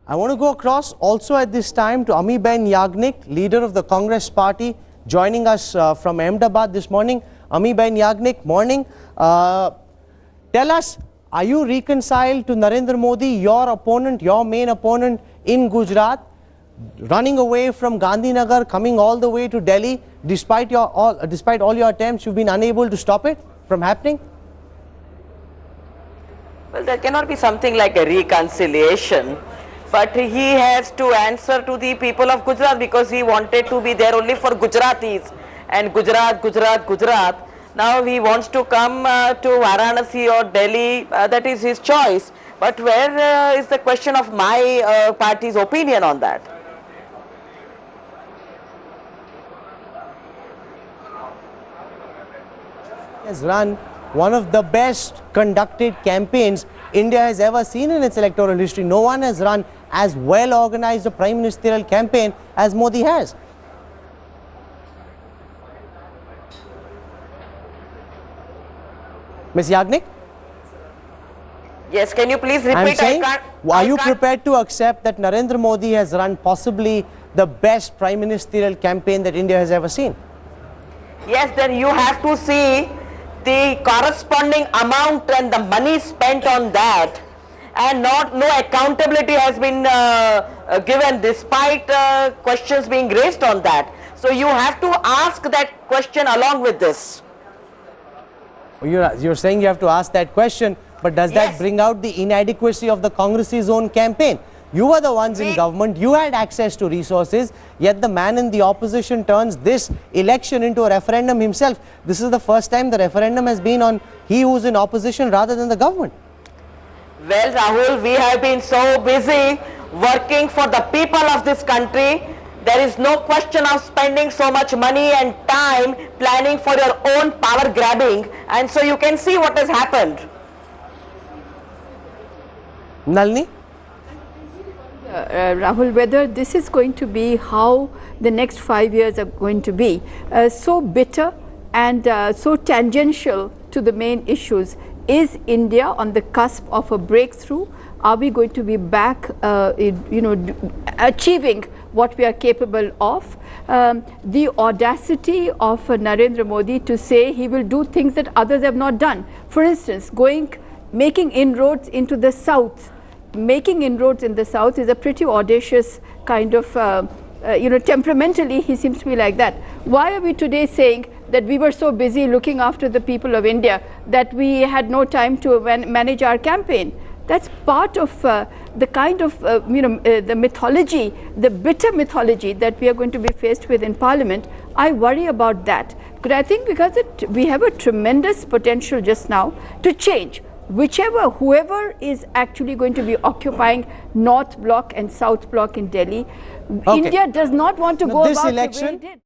I want to go across also at this time to Amiben Yagnik, leader of the Congress party, joining us from Ahmedabad this morning. Amiben Yagnik, morning. Tell us, are you reconciled to Narendra Modi, your opponent, your main opponent in Gujarat, running away from Gandhinagar, coming all the way to Delhi, despite all your attempts, you've been unable to stop it from happening? Well, there cannot be something like a reconciliation, but he has to answer to the people of Gujarat because he wanted to be there only for Gujaratis and Gujarat, Gujarat, Gujarat. Now he wants to come to Varanasi or Delhi, that is his choice. But where is the question of my party's opinion on that? Has run one of the best conducted campaigns India has ever seen in its electoral history. No one has run as well organized a prime ministerial campaign as Modi has. Ms. Yagnik? Yes, can you please repeat? I'm saying, are you prepared to accept that Narendra Modi has run possibly the best prime ministerial campaign that India has ever seen? Yes, then you have to see the corresponding amount and the money spent on that, and no accountability has been given despite questions being raised on that. So you have to ask that question along with this. You're saying you have to ask that question, but does that bring out the inadequacy of the Congress's own campaign? You were the ones in government, you had access to resources, yet the man in the opposition turns this election into a referendum himself. This is the first time the referendum has been on he who's in opposition rather than the government. Well, Rahul, we have been so busy working for the people of this country. There is no question of spending so much money and time planning for your own power grabbing, and so you can see what has happened. Nalini? Rahul, whether this is going to be how the next 5 years are going to be, so bitter and so tangential to the main issues. Is India on the cusp of a breakthrough? Are we going to be back, achieving what we are capable of? The audacity of Narendra Modi to say he will do things that others have not done. For instance, making inroads into the south. Making inroads in the south is a pretty audacious kind of, temperamentally he seems to be like that. Why are we today saying that we were so busy looking after the people of India that we had no time to manage our campaign? That's part of the kind of, the mythology, the bitter mythology that we are going to be faced with in Parliament. I worry about that. Because I think we have a tremendous potential just now to change. Whoever is actually going to be occupying North Block and South Block in Delhi, India does not want to go about the way it did.